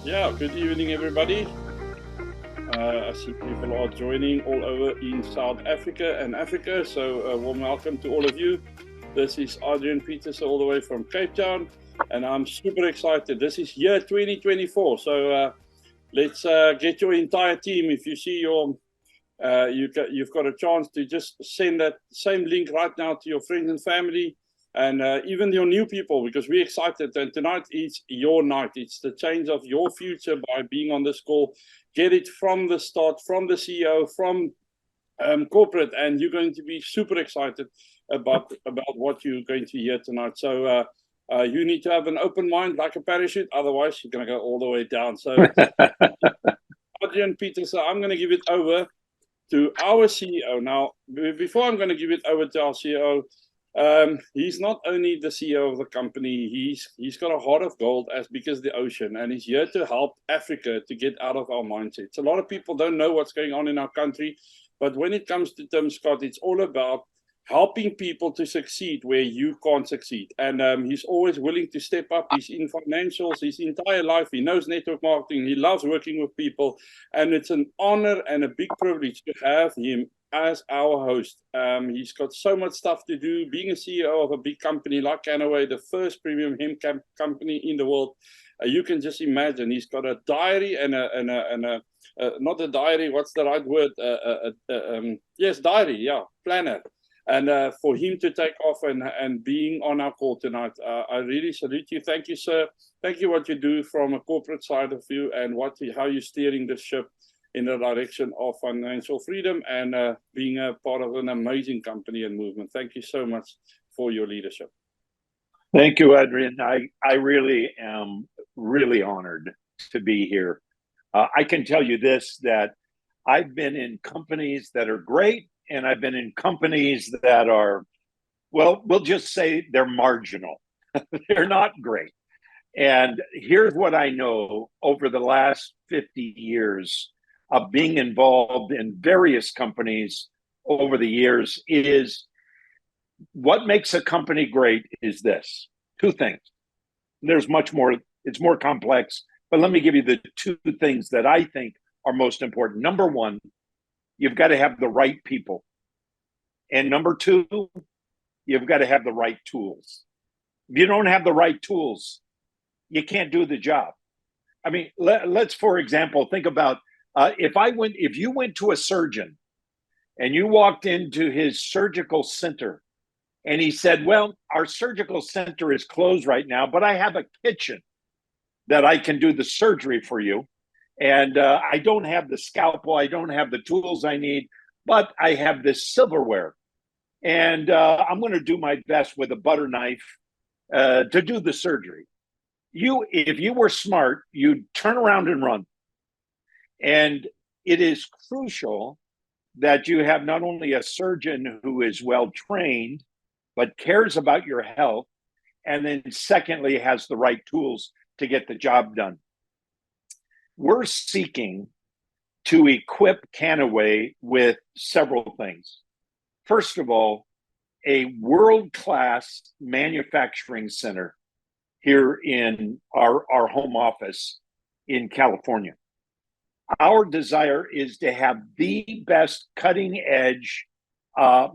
Yeah, good evening, everybody. I see people are joining all over in South Africa and Africa, so warm welcome to all of you. This is Adrian Petersen all the way from Cape Town, and I'm super excited. This is year 2024, so let's get your entire team. If you see you've got a chance to just send that same link right now to your friends and family, and even your new people, because we're excited. And tonight is your night. It's the change of your future by being on this call. Get it from the start, from the CEO, from corporate, and you're going to be super excited about what you're going to hear tonight. So you need to have an open mind like a parachute, otherwise you're going to go all the way down. So Adrian Petersen, I'm going to give it over to our CEO. Now, before I'm going to give it over to our CEO, he's not only the CEO of the company, he's got a heart of gold as big as the ocean, and he's here to help Africa to get out of our mindsets. A lot of people don't know what's going on in our country, but when it comes to Tim Scott, it's all about helping people to succeed where you can't succeed. And he's always willing to step up. He's in financials his entire life. He knows network marketing. He loves working with people. And it's an honor and a big privilege to have him as our host. He's got so much stuff to do. Being a CEO of a big company like Kannaway, the first premium hemp company in the world, you can just imagine. He's got a diary and a not a diary. What's the right word? Yes, diary. Yeah, planner. And for him to take off and being on our call tonight, I really salute you. Thank you, sir. Thank you what you do from a corporate side of you, and how you're steering the ship in the direction of financial freedom and being a part of an amazing company and movement. Thank you so much for your leadership. Thank you, Adrian. I really am really honored to be here. I can tell you this, that I've been in companies that are great, and I've been in companies that are, well, we'll just say they're marginal. They're not great. And here's what I know over the last 50 years of being involved in various companies over the years is what makes a company great is this: two things. There's much more, it's more complex, but let me give you the two things that I think are most important. Number one, you've got to have the right people. And number two, you've got to have the right tools. If you don't have the right tools, you can't do the job. I mean, let's, for example, think about if you went to a surgeon and you walked into his surgical center and he said, well, our surgical center is closed right now, but I have a kitchen that I can do the surgery for you. And I don't have the scalpel, I don't have the tools I need, but I have this silverware. And I'm going to do my best with a butter knife to do the surgery. If you were smart, you'd turn around and run. And it is crucial that you have not only a surgeon who is well trained, but cares about your health, and then secondly, has the right tools to get the job done. We're seeking to equip Kannaway with several things. First of all, a world-class manufacturing center here in our home office in California. Our desire is to have the best cutting-edge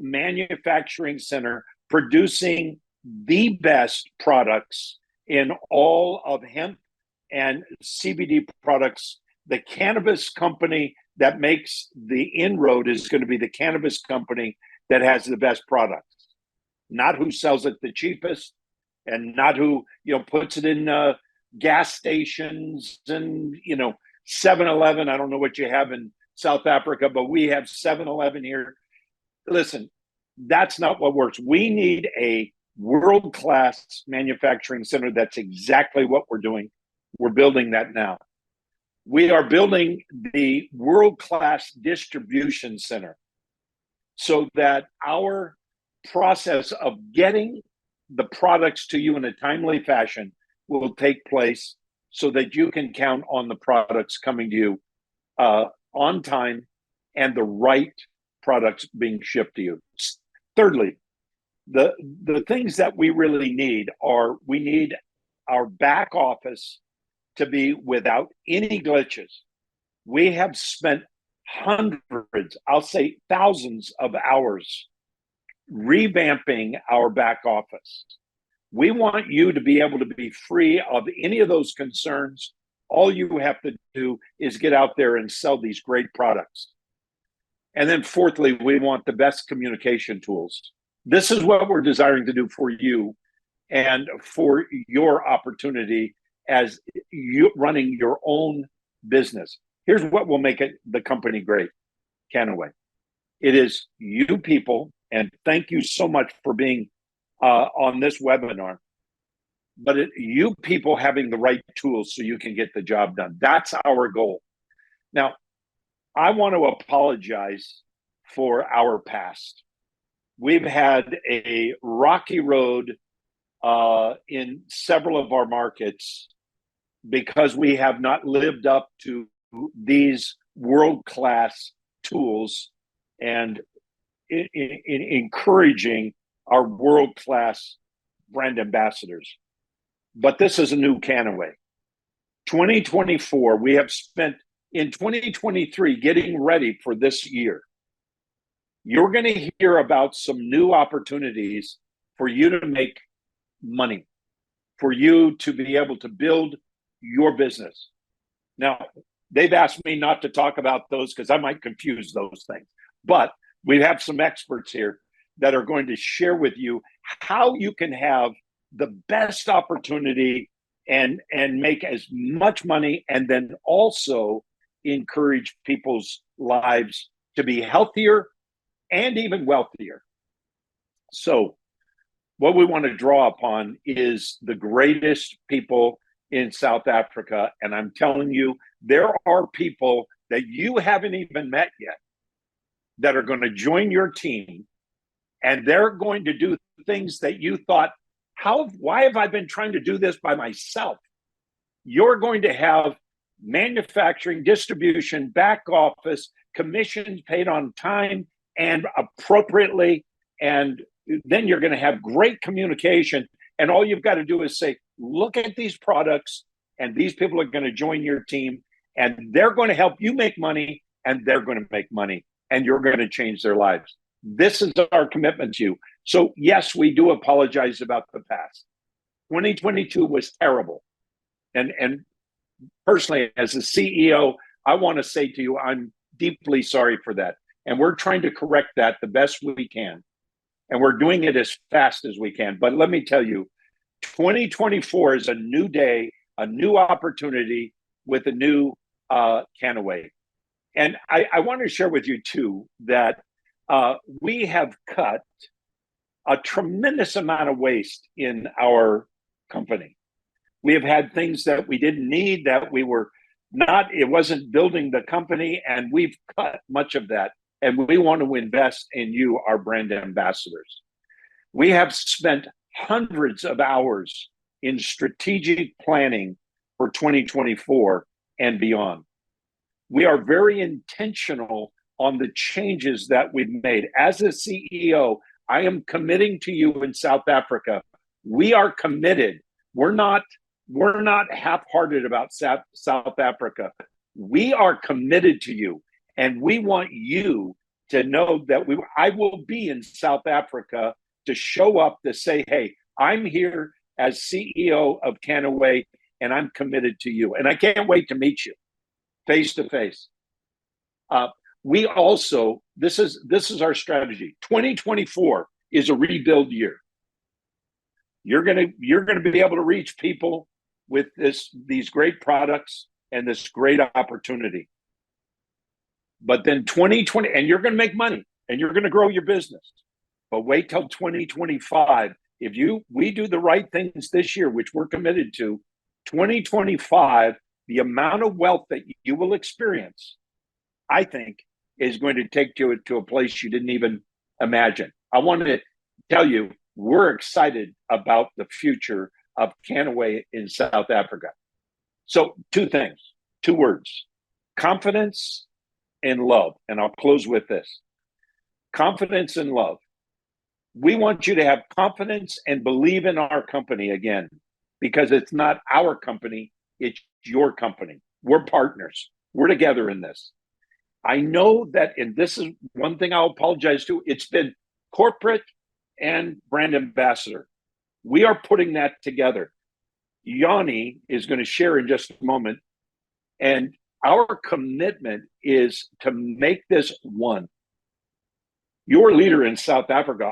manufacturing center producing the best products in all of hemp and CBD products. The cannabis company that makes the inroad is going to be the cannabis company that has the best products, not who sells it the cheapest, and not who puts it in gas stations and 7-Eleven. I don't know what you have in South Africa, but we have 7-Eleven here. Listen, that's not what works. We need a world-class manufacturing center. That's exactly what we're doing. We're building that now. We are building the world-class distribution center so that our process of getting the products to you in a timely fashion will take place so that you can count on the products coming to you on time and the right products being shipped to you. Thirdly, the things that we really need are, we need our back office to be without any glitches. We have spent hundreds, I'll say thousands of hours revamping our back office. We want you to be able to be free of any of those concerns. All you have to do is get out there and sell these great products. And then fourthly, we want the best communication tools. This is what we're desiring to do for you and for your opportunity as you running your own business. Here's what will make it the company great, Kannaway. It is you people, and thank you so much for being on this webinar, but you people having the right tools so you can get the job done. That's our goal. Now, I want to apologize for our past. We've had a rocky road in several of our markets because we have not lived up to these world-class tools and in encouraging our world-class brand ambassadors. But this is a new Kannaway. 2024, we have spent in 2023 getting ready for this year. You're going to hear about some new opportunities for you to make money, for you to be able to build your business. Now, they've asked me not to talk about those because I might confuse those things. But we have some experts here that are going to share with you how you can have the best opportunity and make as much money, and then also encourage people's lives to be healthier and even wealthier. So what we want to draw upon is the greatest people in South Africa. And I'm telling you, there are people that you haven't even met yet that are going to join your team, and they're going to do things that you thought, why have I been trying to do this by myself? You're going to have manufacturing, distribution, back office, commissions paid on time and appropriately. And then you're going to have great communication. And all you've got to do is say, look at these products, and these people are going to join your team, and they're going to help you make money, and they're going to make money, and you're going to change their lives. This is our commitment to you. So yes, we do apologize about the past. 2022 was terrible. And personally, as a CEO, I want to say to you, I'm deeply sorry for that. And we're trying to correct that the best we can. And we're doing it as fast as we can. But let me tell you, 2024 is a new day, a new opportunity with a new Kannaway. And I want to share with you, too, that we have cut a tremendous amount of waste in our company. We have had things that we didn't need, that we were not, it wasn't building the company, and we've cut much of that. And we want to invest in you, our brand ambassadors. We have spent hundreds of hours in strategic planning for 2024 and beyond. We are very intentional on the changes that we've made. As a CEO, I am committing to you in South Africa. We are committed. We're not half-hearted about South Africa. We are committed to you, and we want you to know that I will be in South Africa to show up to say, hey, I'm here as CEO of Kannaway, and I'm committed to you. And I can't wait to meet you face to face. We also, this is our strategy. 2024 is a rebuild year. You're gonna be able to reach people with these great products and this great opportunity. But then 2020, and you're gonna make money and you're gonna grow your business. But wait till 2025. If we do the right things this year, which we're committed to, 2025, the amount of wealth that you will experience, I think, is going to take you to a place you didn't even imagine. I want to tell you, we're excited about the future of Kannaway in South Africa. So two things, two words, confidence and love. And I'll close with this. Confidence and love. We want you to have confidence and believe in our company again, because it's not our company, It's your company. We're partners. We're together in this. I know that, and this is one thing I'll apologize to, it's been corporate and brand ambassador. We are putting that together. Yanni is going to share in just a moment. And our commitment is to make this one. Your leader in South Africa,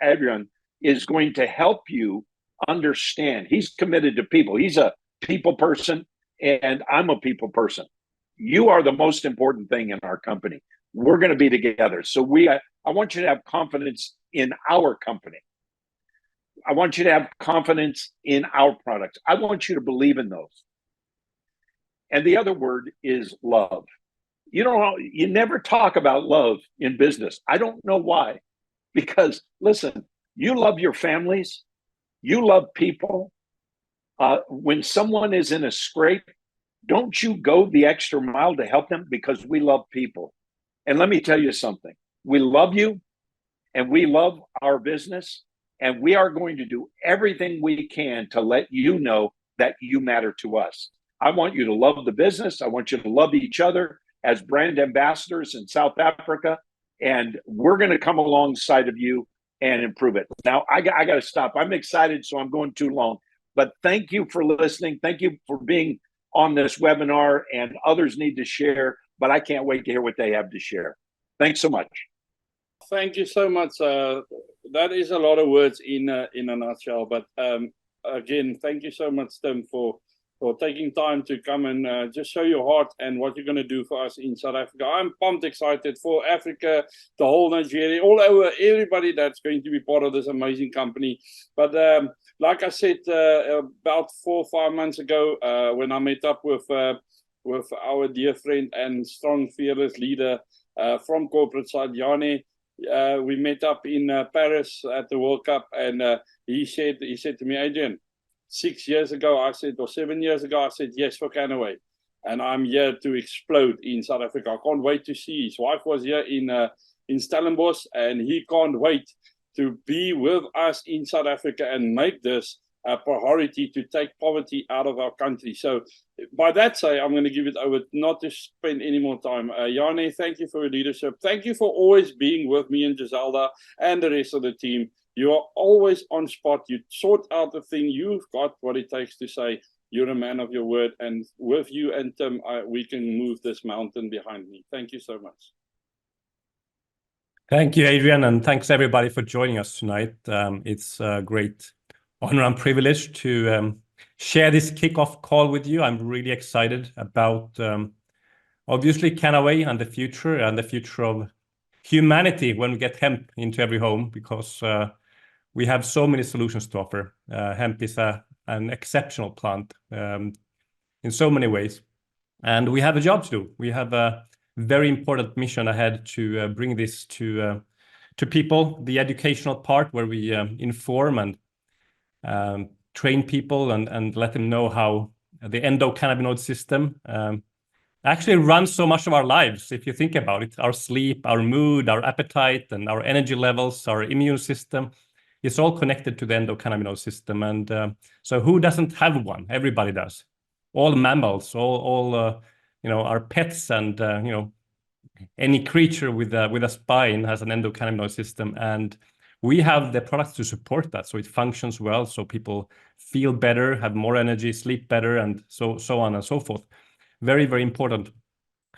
Adrian, is going to help you understand. He's committed to people. He's a people person, and I'm a people person. You are the most important thing in our company. We're going to be together. So I want you to have confidence in our company. I want you to have confidence in our products. I want you to believe in those. And the other word is love. You never talk about love in business. I don't know why. Because listen, you love your families, you love people. When someone is in a scrape, don't you go the extra mile to help them? Because we love people. And let me tell you something. We love you and we love our business. And we are going to do everything we can to let you know that you matter to us. I want you to love the business. I want you to love each other as brand ambassadors in South Africa. And we're going to come alongside of you and improve it. Now, I got to stop. I'm excited, so I'm going too long. But thank you for listening. Thank you for being on this webinar, and others need to share, but I can't wait to hear what they have to share. Thanks so much. Thank you so much. That is a lot of words in a nutshell. But again, thank you so much, Tim, for taking time to come and just show your heart and what you're going to do for us in South Africa. I'm pumped, excited for Africa, the whole Nigeria, all over, everybody that's going to be part of this amazing company. But like I said, about 4 or 5 months ago, when I met up with our dear friend and strong, fearless leader from corporate side, Yanni, we met up in Paris at the World Cup, and he said to me, Adrian, 6 years ago, I said, or 7 years ago, I said yes for Kannaway. And I'm here to explode in South Africa. I can't wait to see. His wife was here in Stellenbosch, and he can't wait to be with us in South Africa and make this a priority to take poverty out of our country. So by that say, I'm going to give it over, not to spend any more time. Yanni, thank you for your leadership. Thank you for always being with me and Giselda and the rest of the team. You are always on spot. You sort out the thing. You've got what it takes to say you're a man of your word. And with you and Tim, we can move this mountain behind me. Thank you so much. Thank you, Adrian, and thanks everybody for joining us tonight. It's a great honor and privilege to share this kickoff call with you. I'm really excited about obviously Kannaway and the future of humanity when we get hemp into every home, because we have so many solutions to offer. Hemp is an exceptional plant in so many ways, and we have a job to do. We have a very important mission ahead to bring this to people. The educational part, where we inform and train people and let them know how the endocannabinoid system actually runs so much of our lives. If you think about it, our sleep, our mood, our appetite, and our energy levels, our immune system, it's all connected to the endocannabinoid system. And so who doesn't have one? Everybody does. All mammals, all our pets, and any creature with a spine has an endocannabinoid system. And we have the products to support that, so it functions well, so people feel better, have more energy, sleep better, and so on and so forth. Very, very important.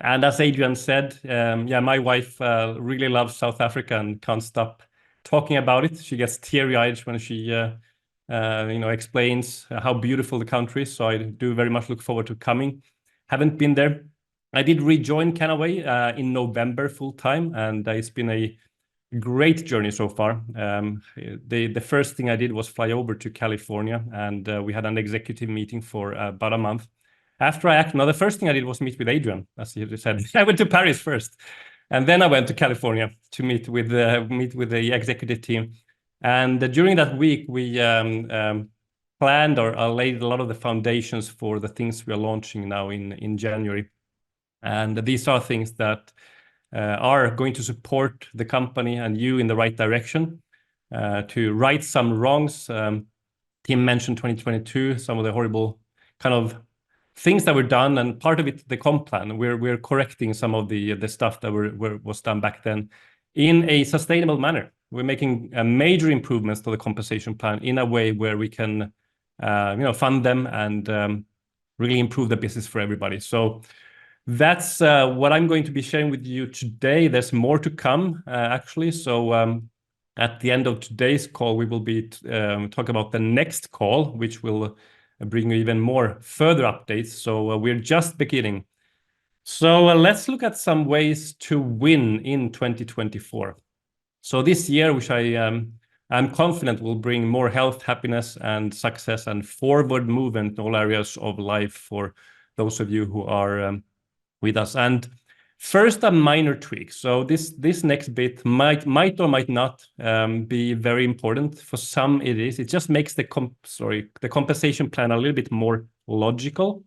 And as Adrian said, my wife really loves South Africa and can't stop talking about it. She gets teary-eyed when she explains how beautiful the country is. So I do very much look forward to coming. Haven't been there. I did rejoin Kannaway in November full time, and it's been a great journey so far. The first thing I did was fly over to California, and we had an executive meeting for about a month. After the first thing I did was meet with Adrian, as he said. I went to Paris first, and then I went to California to meet with the executive team. And during that week, we planned or laid a lot of the foundations for the things we are launching now in January. And these are things that are going to support the company and you in the right direction, to right some wrongs. Tim mentioned 2022, some of the horrible kind of things that were done, and part of it, the comp plan, we're correcting some of the stuff that was done back then in a sustainable manner. We're making major improvements to the compensation plan in a way where we can, fund them and really improve the business for everybody. So that's what I'm going to be sharing with you today. There's more to come, actually. So at the end of today's call, we will be talk about the next call, which will bring you even more further updates. So we're just beginning. So let's look at some ways to win in 2024. So this year, which I'm confident will bring more health, happiness, and success and forward movement in all areas of life for those of you who are with us. And first, a minor tweak. So this next bit might or might not be very important. For some, it is. It just makes the compensation plan a little bit more logical.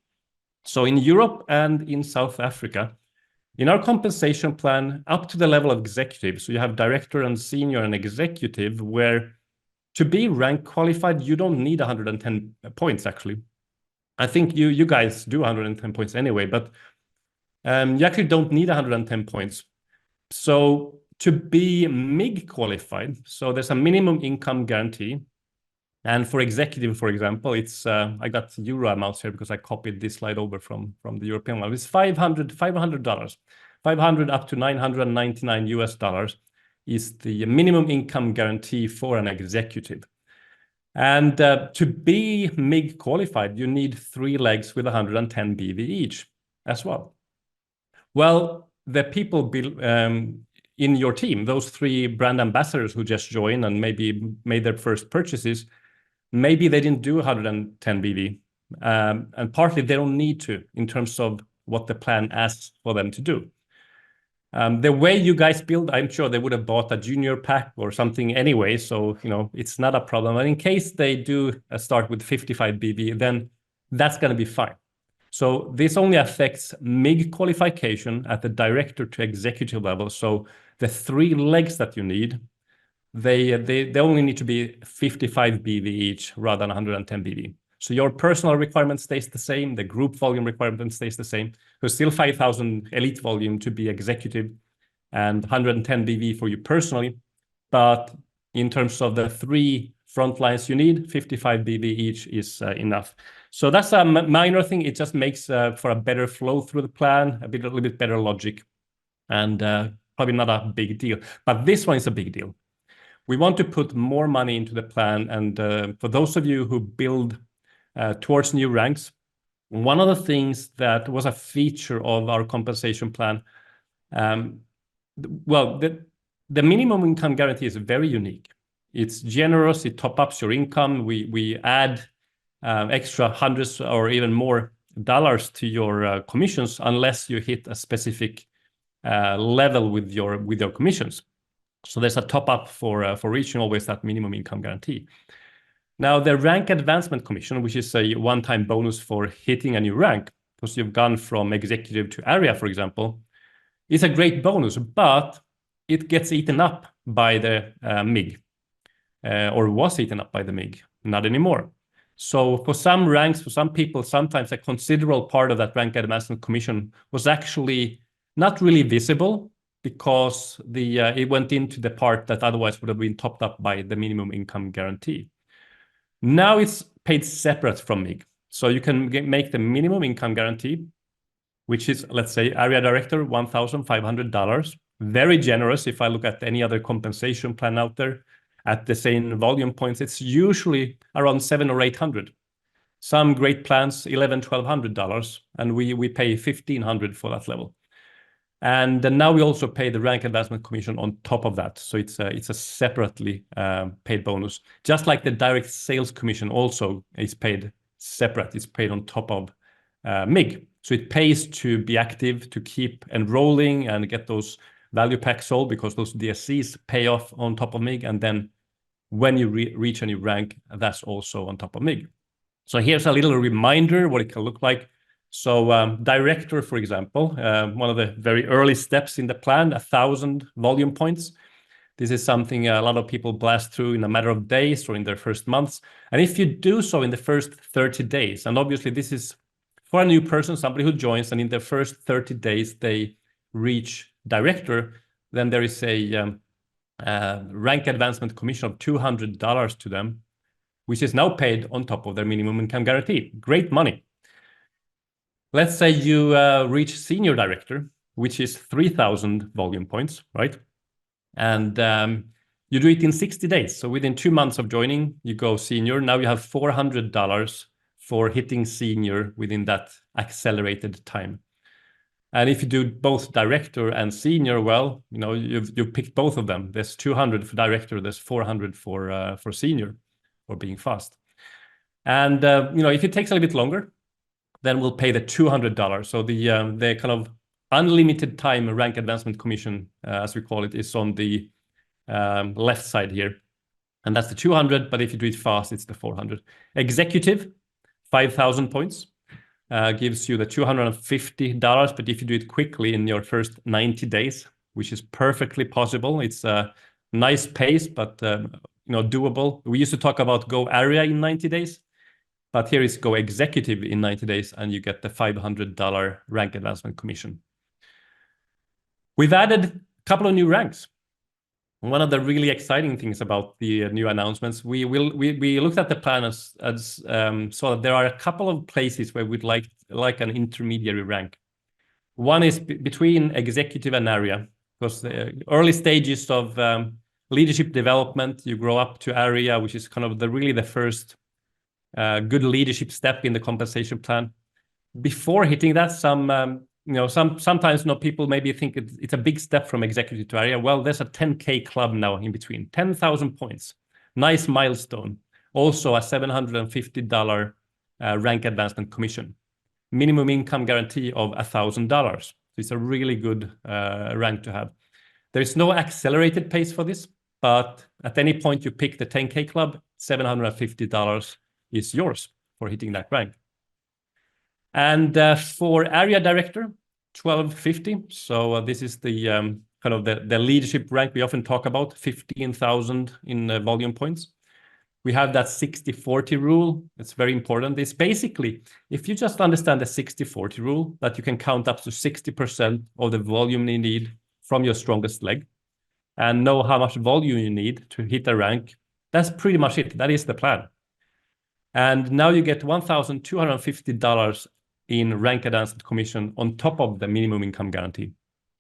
So in Europe and in South Africa, in our compensation plan, up to the level of executive, so you have director and senior and executive, where to be rank qualified, you don't need 110 points, actually. I think you guys do 110 points anyway, but you actually don't need 110 points. So to be MIG qualified, so there's a minimum income guarantee. And for executive, for example, it's I got euro amounts here because I copied this slide over from the European one. It's $500, $500 up to $999 US is the minimum income guarantee for an executive. And to be MIG qualified, you need 3 legs with 110 BV each as well. Well, the people in your team, those 3 brand ambassadors who just joined and maybe made their first purchases, maybe they didn't do 110 BV. And partly they don't need to in terms of what the plan asks for them to do. The way you guys build, I'm sure they would have bought a junior pack or something anyway. So, it's not a problem. And in case they do start with 55 BV, then that's going to be fine. So this only affects MIG qualification at the director to executive level. So the 3 legs that you need, they only need to be 55 BV each rather than 110 BV. So your personal requirement stays the same. The group volume requirement stays the same. So still 5,000 elite volume to be executive and 110 BV for you personally. But in terms of the 3 front lines you need, 55 BV each is enough. So that's a minor thing. It just makes for a better flow through the plan, a little bit better logic, and probably not a big deal. But this one is a big deal. We want to put more money into the plan. And for those of you who build towards new ranks, one of the things that was a feature of our compensation plan, the minimum income guarantee is very unique. It's generous. It top-ups your income. We add extra hundreds or even more dollars to your commissions unless you hit a specific level with your commissions. So there's a top-up for reaching always that minimum income guarantee. Now, the rank advancement commission, which is a one-time bonus for hitting a new rank, because you've gone from executive to area, for example, is a great bonus, but it gets eaten up by the MIG, or was eaten up by the MIG, not anymore. So for some ranks, for some people, sometimes a considerable part of that rank advancement commission was actually not really visible because it went into the part that otherwise would have been topped up by the minimum income guarantee. Now it's paid separate from MIG. So you can make the minimum income guarantee, which is, let's say, area director, $1,500. Very generous if I look at any other compensation plan out there at the same volume points. It's usually around $700 or $800. Some great plans, $1,100, $1,200, and we pay $1,500 for that level. And then now we also pay the rank advancement commission on top of that. So it's a separately paid bonus. Just like the direct sales commission also is paid separate. It's paid on top of MIG. So it pays to be active, to keep enrolling and get those value packs sold because those DSCs pay off on top of MIG. And then when you reach a new rank, that's also on top of MIG. So here's a little reminder what it can look like. So director, for example, one of the very early steps in the plan, 1,000 volume points. This is something a lot of people blast through in a matter of days or in their first months. And if you do so in the first 30 days, and obviously this is for a new person, somebody who joins, and in their first 30 days they reach director, then there is a rank advancement commission of $200 to them, which is now paid on top of their minimum income guarantee. Great money. Let's say you reach senior director, which is 3,000 volume points, right? And you do it in 60 days. So within 2 months of joining, you go senior. Now you have $400 for hitting senior within that accelerated time. And if you do both director and senior, well, you know, you've picked both of them. There's 200 for director, there's 400 for senior, for being fast. And you know, if it takes a little bit longer, then we'll pay the $200. So the kind of unlimited time rank advancement commission, as we call it, is on the left side here, and that's the 200. But if you do it fast, it's the 400. Executive, 5,000 points. Gives you the $250, but if you do it quickly in your first 90 days, which is perfectly possible, it's a nice pace, but you know, doable. We used to talk about go area in 90 days, but here is go executive in 90 days, and you get the $500 rank advancement commission. We've added a couple of new ranks. One of the really exciting things about the new announcements, we looked at the plan as so that there are a couple of places where we'd like an intermediary rank. One is between executive and area, because the early stages of leadership development, you grow up to area, which is kind of really the first good leadership step in the compensation plan. Before hitting that, sometimes people maybe think it's a big step from executive to area. Well, there's a 10K club now in between, 10,000 points. Nice milestone. Also a $750 rank advancement commission. Minimum income guarantee of $1,000. So it's a really good rank to have. There is no accelerated pace for this, but at any point you pick the 10K club, $750 is yours for hitting that rank. And for area director, $1,250. So this is the kind of the leadership rank we often talk about, 15,000 in volume points. We have that 60-40 rule. It's very important. It's basically, if you just understand the 60-40 rule, that you can count up to 60% of the volume you need from your strongest leg and know how much volume you need to hit a rank, that's pretty much it. That is the plan. And now you get $1,250 in rank advancement commission on top of the minimum income guarantee,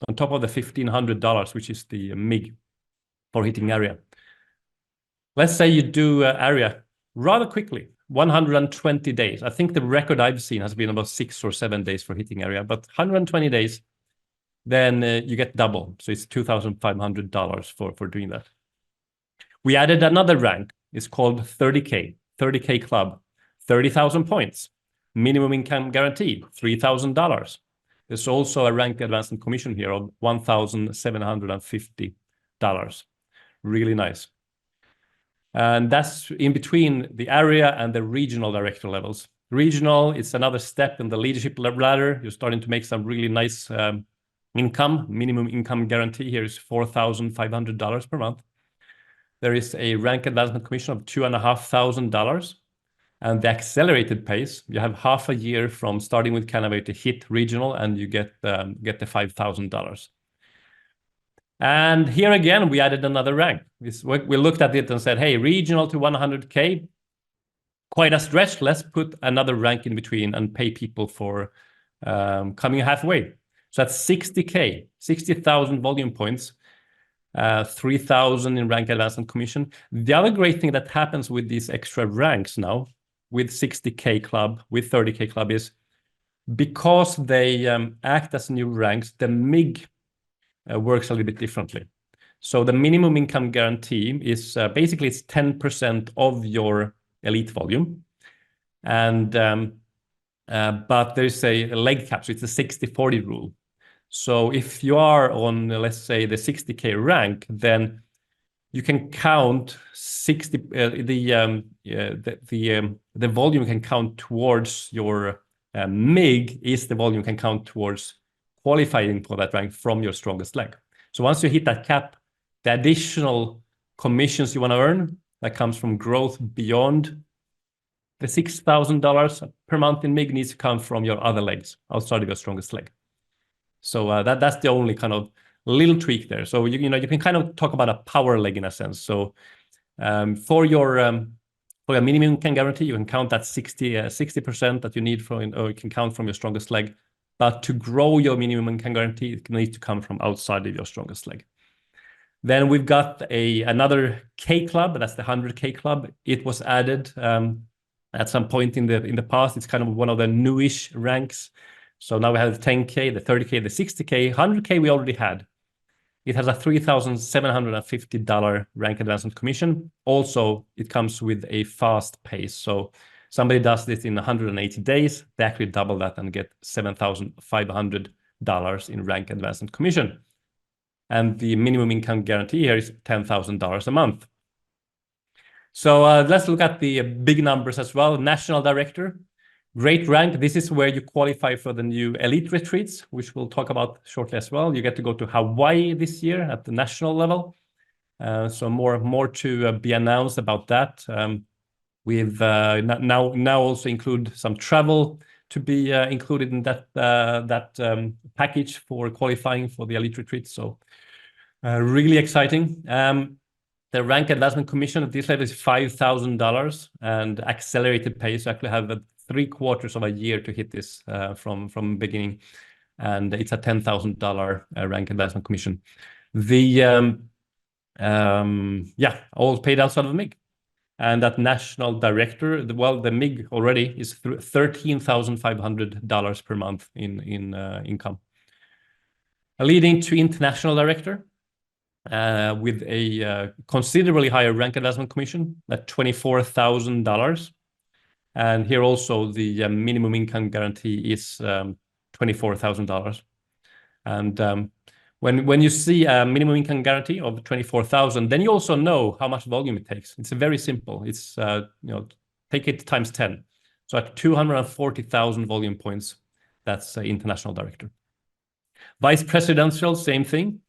on top of the $1,500, which is the MIG for hitting area. Let's say you do area rather quickly, 120 days. I think the record I've seen has been about 6 or 7 days for hitting area, but 120 days, then you get double. So it's $2,500 for doing that. We added another rank. It's called 30K club, 30,000 points. Minimum income guarantee, $3,000. There's also a rank advancement commission here of $1,750. Really nice. And that's in between the area and the regional director levels. Regional, it's another step in the leadership ladder. You're starting to make some really nice income. Minimum income guarantee here is $4,500 per month. There is a rank advancement commission of $2,500. And the accelerated pace, you have half a year from starting with Kannaway to hit regional, and you get the $5,000. And here again, we added another rank. We looked at it and said, hey, regional to 100K, quite a stretch. Let's put another rank in between and pay people for coming halfway. So that's 60K, 60,000 volume points, 3,000 in rank advancement commission. The other great thing that happens with these extra ranks now, with 60K club, with 30K club, is because they act as new ranks, the MIG works a little bit differently. So the minimum income guarantee is basically it's 10% of your elite volume. And but there's a leg cap, so it's a 60-40 rule. So if you are on, let's say, the 60K rank, then you can count 60. The volume can count towards your MIG is the volume can count towards qualifying for that rank from your strongest leg. So once you hit that cap, the additional commissions you want to earn that comes from growth beyond the $6,000 per month in MIG needs to come from your other legs outside of your strongest leg. So that's the only kind of little tweak there. So you can kind of talk about a power leg in a sense. So for your minimum income guarantee, you can count that 60% that you need from, or you can count from your strongest leg. But to grow your minimum income guarantee, it needs to come from outside of your strongest leg. Then we've got another K club. That's the 100K club. It was added at some point in the past. It's kind of one of the newish ranks. So now we have the 10K, the 30K, the 60K, 100K we already had. It has a $3,750 rank advancement commission. Also, it comes with a fast pace. So somebody does this in 180 days, they actually double that and get $7,500 in rank advancement commission. And the minimum income guarantee here is $10,000 a month. So let's look at the big numbers as well. National Director, great rank. This is where you qualify for the new elite retreats, which we'll talk about shortly as well. You get to go to Hawaii this year at the national level. So more to be announced about that. We've now also include some travel to be included in that package for qualifying for the elite retreat. So really exciting. The rank advancement commission at this level is $5,000 and accelerated pay. So actually have 3/4 of a year to hit this from beginning, and it's a $10,000 rank advancement commission. The all paid outside of the MIG. And that national director, the MIG already is $13,500 per month in income. Leading to international director with a considerably higher rank advancement commission at $24,000. And here also the minimum income guarantee is $24,000. And when you see a minimum income guarantee of 24,000, then you also know how much volume it takes. It's very simple. It's take it times 10. So at 240,000 volume points, that's international director. Vice presidential, same thing.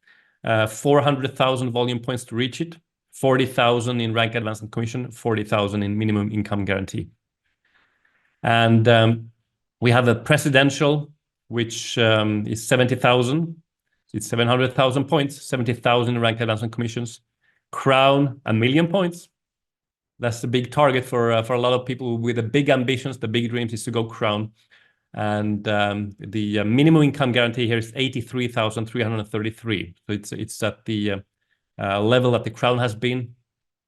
400,000 volume points to reach it. 40,000 in rank advancement commission. 40,000 in minimum income guarantee. And we have a presidential, which is 70,000. It's 700,000 points, 70,000 rank advancement commissions. Crown, 1 million points. That's the big target for a lot of people with the big ambitions, the big dreams is to go crown. And the minimum income guarantee here is 83,333. So it's at the level that the crown has been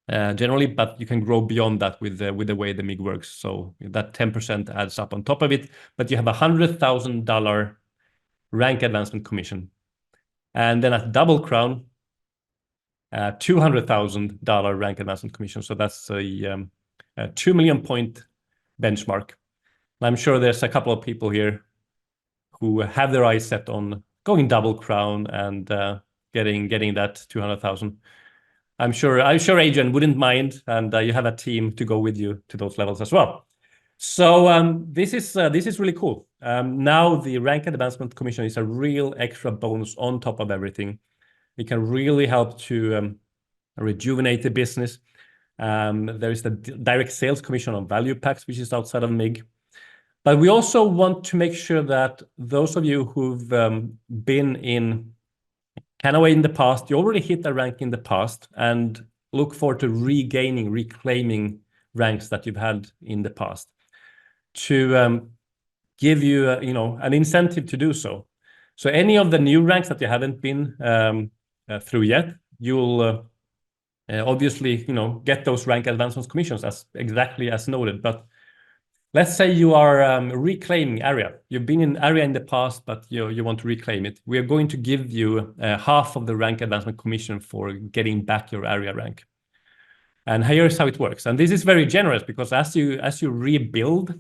generally, but you can grow beyond that with the way the MIG works. So that 10% adds up on top of it. But you have $100,000 rank advancement commission. And then at double crown, $200,000 rank advancement commission. So that's a 2 million point benchmark. I'm sure there's a couple of people here who have their eyes set on going double crown and getting that 200,000. I'm sure Adrian wouldn't mind, and you have a team to go with you to those levels as well. So this is really cool. Now the rank advancement commission is a real extra bonus on top of everything. It can really help to rejuvenate the business. There is the direct sales commission on value packs, which is outside of MIG. But we also want to make sure that those of you who've been in Kannaway in the past, you already hit a rank in the past, and look forward to reclaiming ranks that you've had in the past, to give you an incentive to do so. So any of the new ranks that you haven't been through yet, you'll obviously get those rank advancement commissions as exactly as noted. But let's say you are reclaiming area. You've been in area in the past, but you want to reclaim it. We are going to give you half of the rank advancement commission for getting back your area rank. And here's how it works. And this is very generous, because as you rebuild,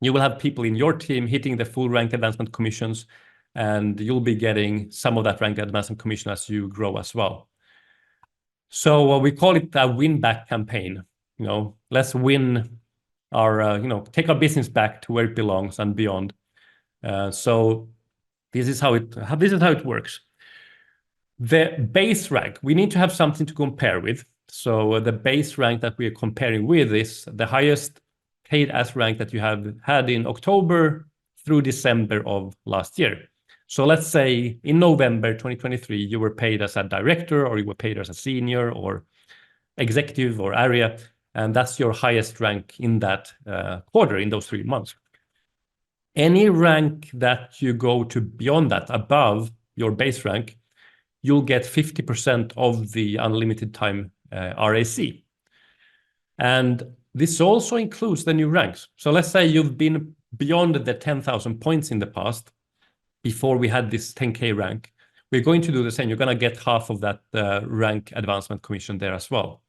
you will have people in your team hitting the full rank advancement commissions, and you'll be getting some of that rank advancement commission as you grow as well. So we call it a win back campaign. Let's win our, take our business back to where it belongs and beyond. So this is how it works. The base rank, we need to have something to compare with. So the base rank that we are comparing with is the highest paid as rank that you have had in October through December of last year. So let's say in November 2023, you were paid as a director, or you were paid as a senior or executive or area, and that's your highest rank in that quarter, in those 3 months. Any rank that you go to beyond that, above your base rank, you'll get 50% of the unlimited time RAC. And this also includes the new ranks. So let's say you've been beyond the 10,000 points in the past, before we had this 10K rank. We're going to do the same. You're going to get half of that rank advancement commission there as well.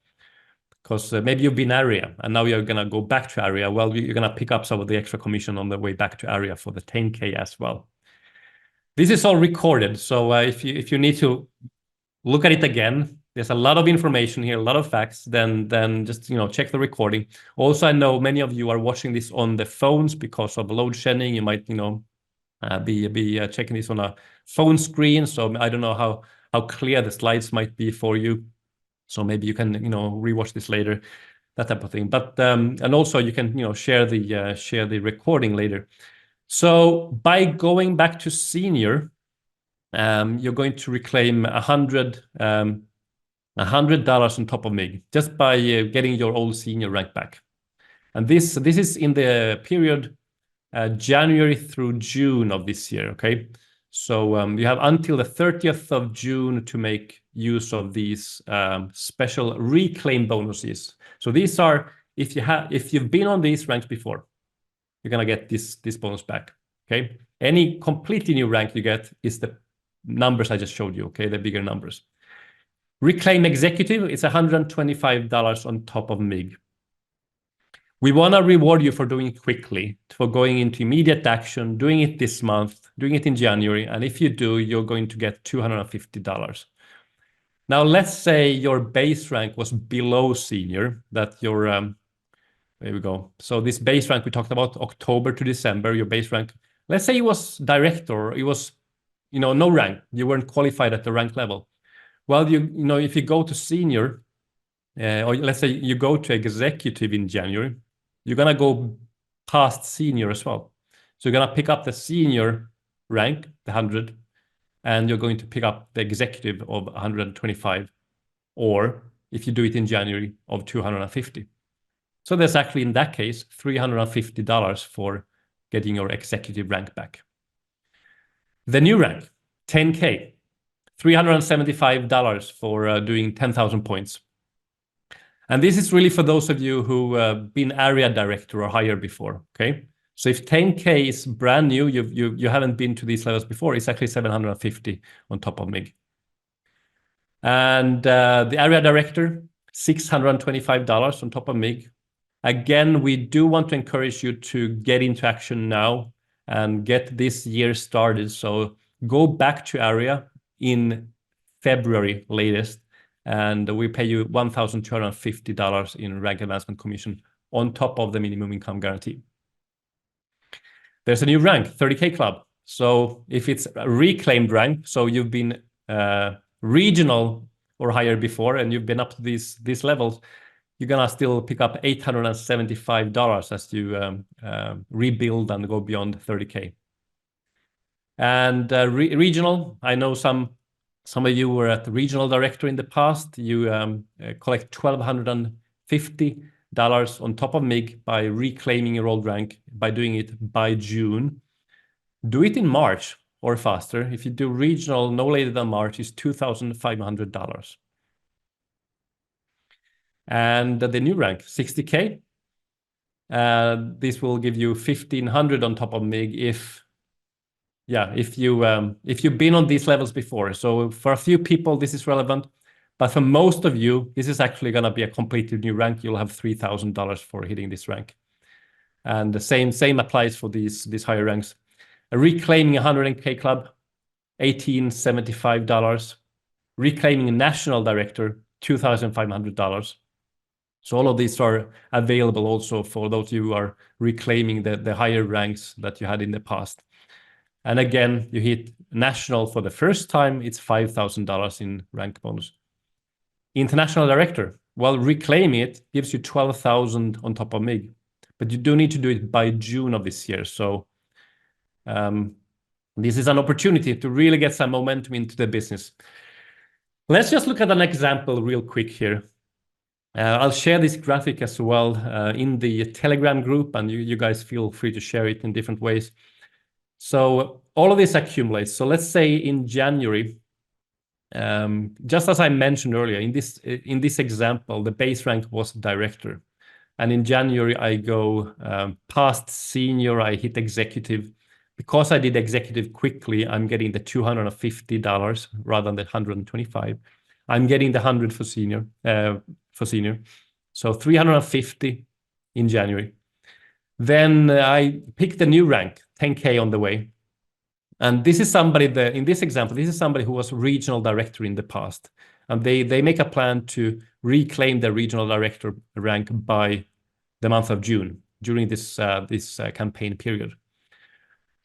Because maybe you've been area and now you're going to go back to area. Well, you're going to pick up some of the extra commission on the way back to area for the 10K as well. This is all recorded. So if you need to look at it again, there's a lot of information here, a lot of facts, then just check the recording. Also, I know many of you are watching this on the phones because of load shedding. You might be checking this on a phone screen. So I don't know how clear the slides might be for you. So maybe you can rewatch this later, that type of thing. But and also you can share the recording later. So by going back to senior, you're going to reclaim $100 on top of MIG just by getting your old senior rank back. And this is in the period January through June of this year, okay? So you have until the 30th of June to make use of these special reclaim bonuses. So these are, if you've been on these ranks before, you're gonna get this bonus back, okay? Any completely new rank you get is the numbers I just showed you, okay? The bigger numbers. Reclaim executive, it's $125 on top of MIG. We want to reward you for doing it quickly, for going into immediate action, doing it this month, doing it in January. And if you do, you're going to get $250. Now, let's say your base rank was below senior, that your, there we go. So this base rank we talked about, October to December, your base rank, let's say it was director, it was, no rank. You weren't qualified at the rank level. Well, if you go to senior, or let's say you go to executive in January, you're going to go past senior as well. So you're going to pick up the senior rank, the 100, and you're going to pick up the executive of 125, or if you do it in January, of 250. So there's actually, in that case, $350 for getting your executive rank back. The new rank, 10K, $375 for doing 10,000 points. And this is really for those of you who have been area director or higher before, okay? So if 10K is brand new, you haven't been to these levels before, it's actually $750 on top of MIG. And the area director, $625 on top of MIG. Again, we do want to encourage you to get into action now and get this year started. So go back to area in February latest, and we pay you $1,250 in rank advancement commission on top of the minimum income guarantee. There's a new rank, 30K Club. So if it's a reclaimed rank, so you've been regional or higher before, and you've been up to these levels, you're gonna still pick up $875 as you rebuild and go beyond 30K. And regional, I know some of you were at the regional director in the past. You collect $1,250 on top of MIG by reclaiming your old rank, by doing it by June. Do it in March or faster. If you do regional no later than March, it's $2,500. And the new rank, 60K. This will give you $1,500 on top of MIG if you've been on these levels before. So for a few people, this is relevant, but for most of you, this is actually going to be a completely new rank. You'll have $3,000 for hitting this rank. And the same applies for these higher ranks. Reclaiming 100K Club, $1,875. Reclaiming a national director, $2,500. So all of these are available also for those of you who are reclaiming the higher ranks that you had in the past. And again, you hit national for the first time, it's $5,000 in rank bonus. International director, well, reclaiming it gives you $12,000 on top of MIG. but you do need to do it by June of this year. So this is an opportunity to really get some momentum into the business. Let's just look at an example real quick here. I'll share this graphic as well in the Telegram group, and you guys feel free to share it in different ways. So all of this accumulates. So let's say in January, just as I mentioned earlier, in this example, the base rank was director. And in January, I go past senior, I hit executive. Because I did executive quickly, I'm getting the $250 rather than the $125. I'm getting the 100 for senior. So 350 in January. Then I picked the new rank, 10K on the way. And this is somebody in this example, this is somebody who was regional director in the past. And they make a plan to reclaim the regional director rank by the month of June during this campaign period.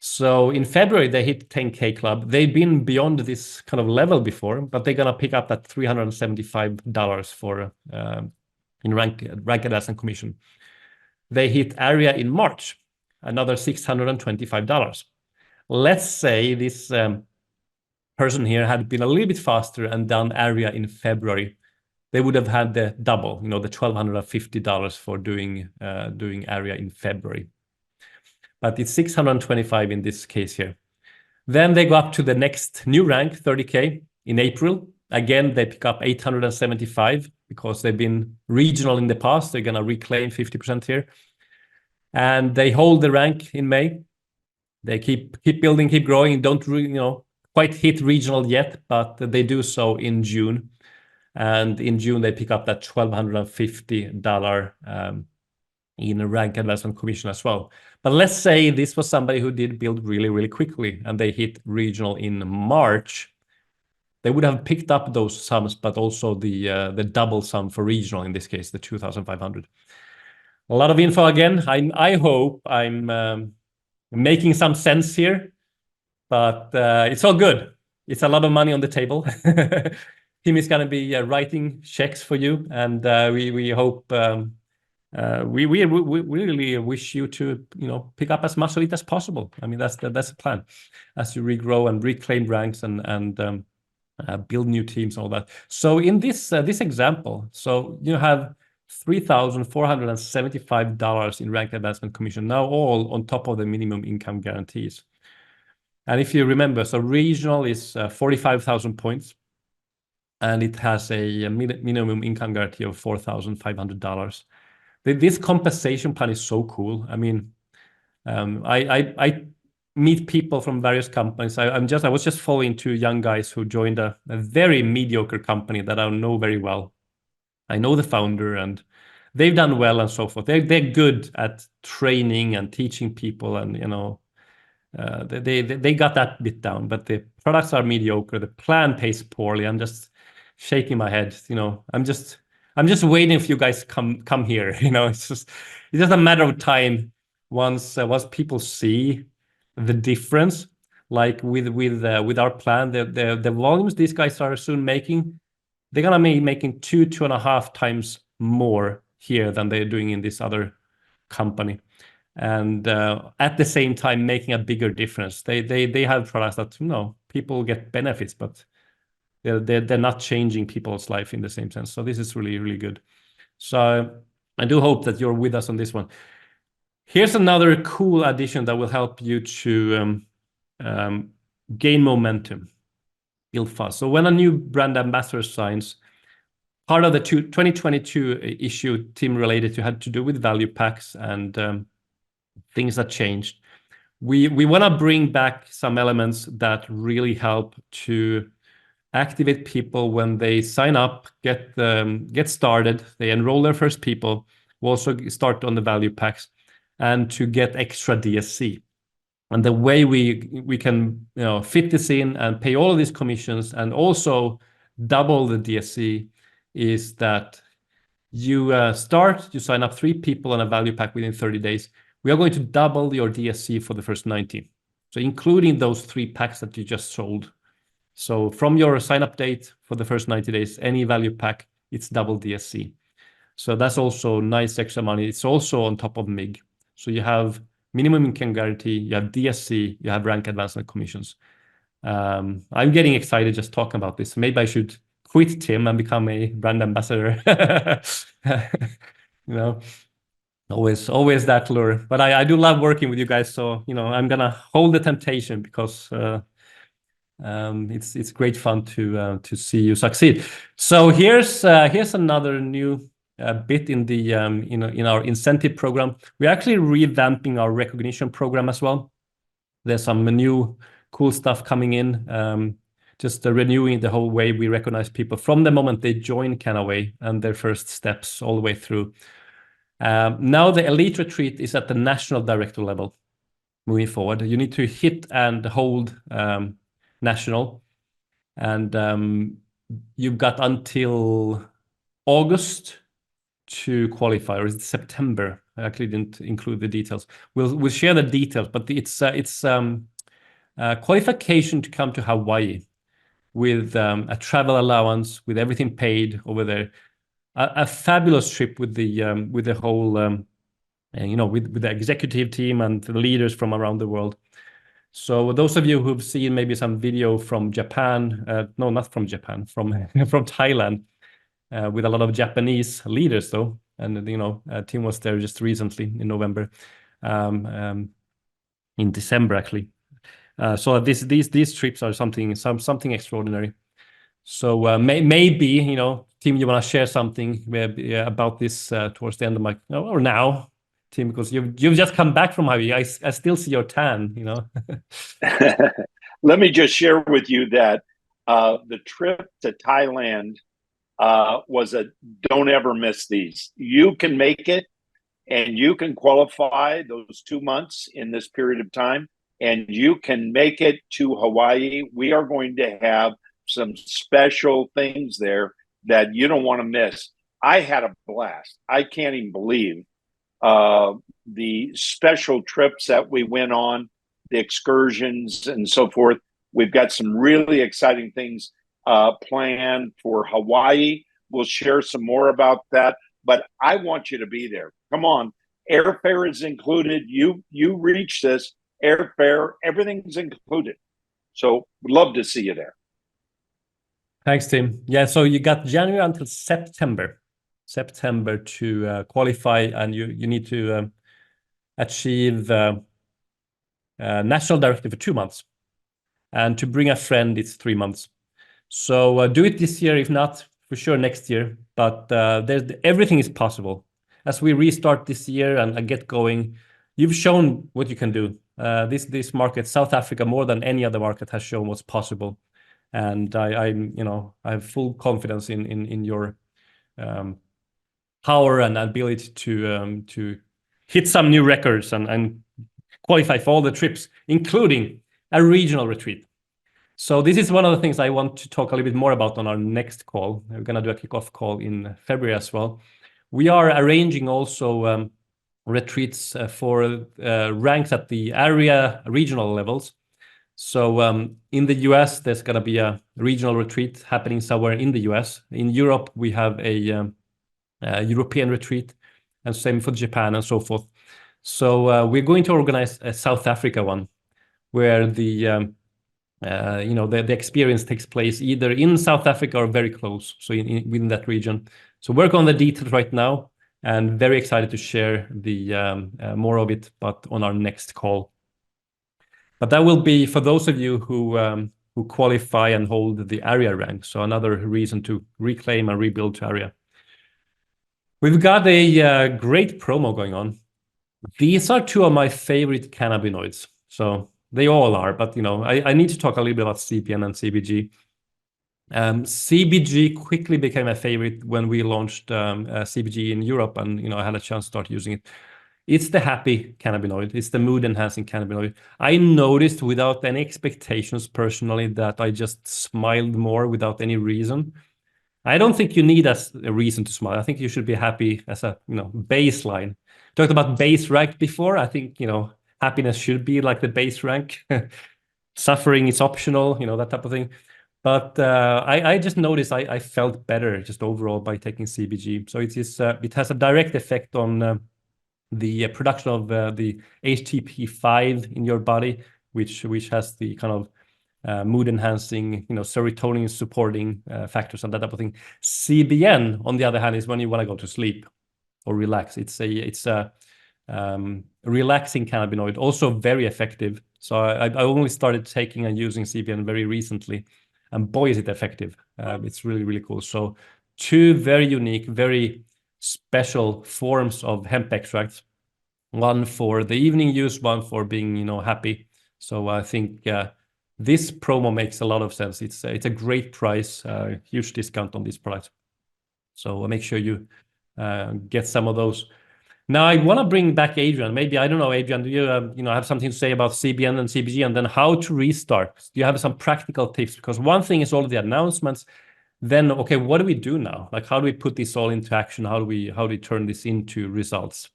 So in February, they hit 10K club. They've been beyond this kind of level before, but they're going to pick up that $375 for in rank advancement commission. They hit area in March, another $625. Let's say this person here had been a little bit faster and done area in February. They would have had the double, the $1,250 for doing area in February. But it's 625 in this case here. Then they go up to the next new rank, 30K, in April. Again, they pick up 875 because they've been regional in the past. They're going to reclaim 50% here. And they hold the rank in May. They keep building, keep growing. Don't really, quite hit regional yet, but they do so in June. And in June, they pick up that $1,250 in a rank advancement commission as well. But let's say this was somebody who did build really, really quickly, and they hit regional in March. They would have picked up those sums, but also the double sum for regional, in this case, the 2,500. A lot of info again. I hope I'm making some sense here, but it's all good. It's a lot of money on the table. Tim is going to be writing checks for you, and we hope we really wish you to pick up as much of it as possible. I mean, that's the plan as you regrow and reclaim ranks and build new teams and all that. So in this example, so you have $3,475 in rank advancement commission, now all on top of the minimum income guarantees. And if you remember, so regional is 45,000 points, and it has a minimum income guarantee of $4,500. This compensation plan is so cool. I mean, I meet people from various companies. I was just following two young guys who joined a very mediocre company that I know very well. I know the founder, and they've done well and so forth. They're good at training and teaching people, and they got that bit down. But the products are mediocre. The plan pays poorly. I'm just shaking my head. I'm just waiting for you guys come here. It's just a matter of time once people see the difference. Like with our plan, the volumes these guys are soon making, they're gonna be making 2.5 times more here than they're doing in this other company, and at the same time making a bigger difference. They have products that people get benefits, but they're not changing people's life in the same sense. So this is really, really good. So I do hope that you're with us on this one. Here's another cool addition that will help you to gain momentum, build fast. So when a new brand ambassador signs, part of the 2022 issue Tim related to had to do with value packs and things that changed. We want to bring back some elements that really help to activate people when they sign up, get started, they enroll their first people. We also start on the value packs, and to get extra DSC. And the way we can fit this in and pay all of these commissions and also double the DSC is that you sign up 3 people on a value pack within 30 days. We are going to double your DSC for the first 90. So including those 3 packs that you just sold. So from your sign-up date for the first 90 days, any value pack, it's double DSC. So that's also nice extra money. It's also on top of MIG. So you have minimum income guarantee, you have DSC, you have rank advancement commissions. I'm getting excited just talking about this. Maybe I should quit Tim and become a brand ambassador. You know, always that lure. But I do love working with you guys. So, you know, I'm gonna hold the temptation because it's great fun to see you succeed. So here's another new bit in the in our incentive program. We're actually revamping our recognition program as well. There's some new cool stuff coming in. Just renewing the whole way we recognize people from the moment they join Kannaway and their first steps all the way through. Now the elite retreat is at the national director level. Moving forward, you need to hit and hold national, and you've got until August to qualify, or is it September? I actually didn't include the details. We'll share the details, but it's qualification to come to Hawaii with a travel allowance, with everything paid over there. A fabulous trip with the whole you know, with the executive team and the leaders from around the world. So those of you who've seen maybe some video from Japan, no, not from Japan, from from Thailand, with a lot of Japanese leaders though, and you know, Tim was there just recently in November, in December actually. So these trips are something extraordinary. So maybe, you know, Tim, you want to share something about this towards the end of my, or now, Tim, because you've just come back from Hawaii. I still see your tan, you know. Let me just share with you that the trip to Thailand was a don't ever miss these. You can make it and you can qualify those 2 months in this period of time, and you can make it to Hawaii. We are going to have some special things there that you don't want to miss. I had a blast. I can't even believe the special trips that we went on, the excursions and so forth. We've got some really exciting things planned for Hawaii. We'll share some more about that, but I want you to be there. Come on. Airfare is included. You reach this airfare, everything's included. So we'd love to see you there. Thanks, Tim. Yeah, so you got January until September to qualify, and you need to achieve national director for 2 months, and to bring a friend it's 3 months. So do it this year, if not for sure next year. But everything is possible as we restart this year and get going. You've shown what you can do. This market, South Africa, more than any other market, has shown what's possible, and I have full confidence in your power and ability to hit some new records and qualify for all the trips, including a regional retreat. So this is one of the things I want to talk a little bit more about on our next call. We're going to do a kickoff call in February as well. We are arranging also retreats for ranks at the area regional levels. So in the US, there's going to be a regional retreat happening somewhere in the US. In Europe, we have a European retreat, and same for Japan and so forth. So we're going to organize a South Africa one, where the experience takes place either in South Africa or very close, so within that region. So work on the details right now, and very excited to share the more of it, but on our next call. But that will be for those of you who qualify and hold the area rank. So another reason to reclaim and rebuild to area. We've got a great promo going on. These are two of my favorite cannabinoids. So they all are, but I need to talk a little bit about CBN and CBG. CBG quickly became a favorite when we launched CBG in Europe, and I had a chance to start using it. It's the happy cannabinoid. It's the mood-enhancing cannabinoid. I noticed without any expectations personally that I just smiled more without any reason. I don't think you need a reason to smile. I think you should be happy as a baseline. Talked about base rank before. I think happiness should be like the base rank. Suffering is optional, that type of thing. But I just noticed I felt better just overall by taking CBG. So it has a direct effect on the production of the HTP5 in your body, which has the kind of mood enhancing, serotonin supporting factors and that type of thing. CBN, on the other hand, is when you want to go to sleep or relax. It's a relaxing cannabinoid, also very effective. So I only started taking and using CBN very recently, and boy, is it effective. It's really, really cool. So 2 very unique, very special forms of hemp extracts, one for the evening use, one for being, happy. So I think this promo makes a lot of sense. It's a great price, huge discount on this product. So make sure you get some of those. Now I want to bring back Adrian. Maybe, I don't know, Adrian, do you have something to say about CBN and CBG, and then how to restart? Do you have some practical tips? Because one thing is all of the announcements. Then, okay, what do we do now? Like, how do we put this all into action? How do we turn this into results?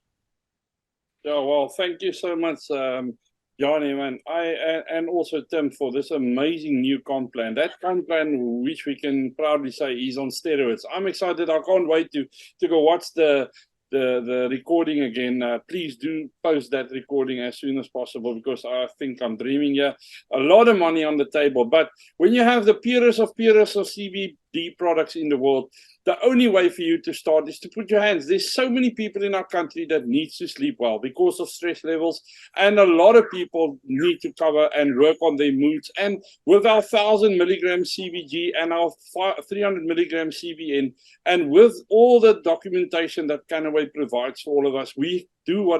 Yeah, well, thank you so much, Johnny, man. And also Tim, for this amazing new comp plan. That comp plan, which we can proudly say is on steroids. I'm excited. I can't wait to go watch the recording again. Please do post that recording as soon as possible, because I think I'm dreaming here. A lot of money on the table. But when you have the purest of CBD products in the world, the only way for you to start is to put your hands. There's so many people in our country that needs to sleep well because of stress levels, and a lot of people need to cover and work on their moods. And with our 1,000 milligram CBG and our 300 milligram CBN, and with all the documentation that Kannaway provides for all of us, we do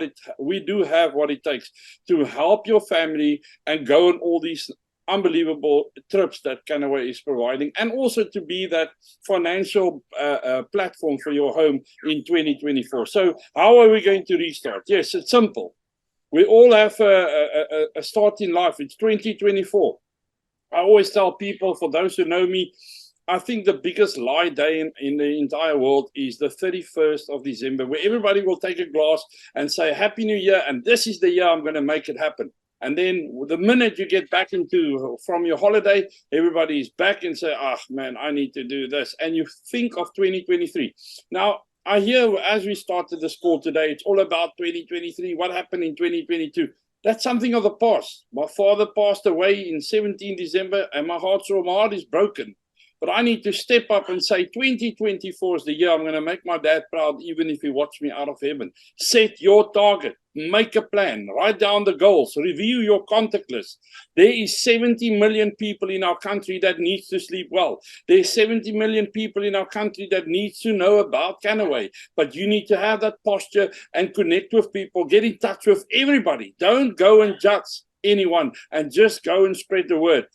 have what it takes to help your family and go on all these unbelievable trips that Kannaway is providing, and also to be that financial platform for your home in 2024. So how are we going to restart? Yes, it's simple. We all have a start in life. It's 2024. I always tell people, for those who know me, I think the biggest lie day in the entire world is the 31st of December, where everybody will take a glass and say, Happy New Year, and this is the year I'm going to make it happen. And then the minute you get back from your holiday, everybody is back and say, man, I need to do this. And you think of 2023. Now, I hear as we started this call today, it's all about 2023. What happened in 2022? That's something of the past. My father passed away in 17 December, and my heart is broken. But I need to step up and say 2024 is the year I'm going to make my dad proud, even if he watched me out of heaven. Set your target. Make a plan. Write down the goals. Review your contact list. There is 70 million people in our country that needs to sleep well. There's 70 million people in our country that needs to know about Kannaway. But you need to have that posture and connect with people. Get in touch with everybody. Don't go and judge anyone, and just go and spread the word.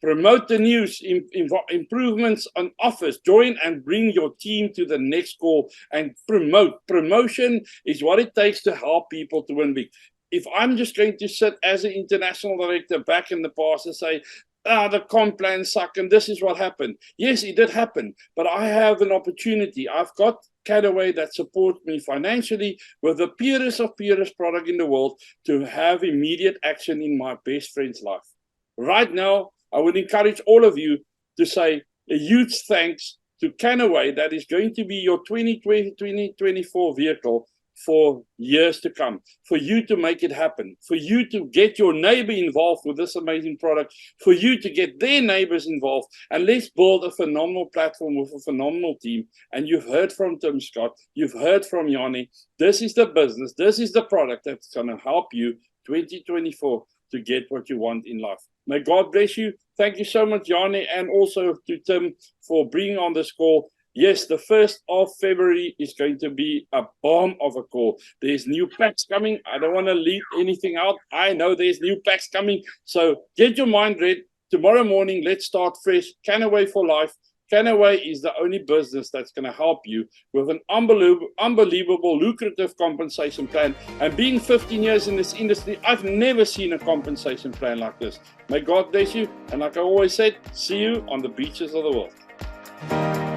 Promote the news, improvements on offers. Join and bring your team to the next call and promote. Promotion is what it takes to help people to win big. If I'm just going to sit as an international director back in the past and say, the comp plans suck and this is what happened. Yes, it did happen, but I have an opportunity. I've got Kannaway that supports me financially with the purest of purest product in the world to have immediate action in my best friend's life. Right now, I would encourage all of you to say a huge thanks to Kannaway that is going to be your 2024 vehicle for years to come, for you to make it happen, for you to get your neighbor involved with this amazing product, for you to get their neighbors involved, and let's build a phenomenal platform with a phenomenal team. And you've heard from Tim Scott, you've heard from Yanni. This is the business, this is the product that's going to help you 2024 to get what you want in life. May God bless you. Thank you so much, Yanni, and also to Tim for bringing on this call. Yes, the 1st of February is going to be a bomb of a call. There's new packs coming. I don't want to leave anything out. I know there's new packs coming. So get your mind ready. Tomorrow morning, let's start fresh. Kannaway for life. Kannaway is the only business that's going to help you with an unbelievable, lucrative compensation plan. And being 15 years in this industry, I've never seen a compensation plan like this. May God bless you. And like I always said, see you on the beaches of the world.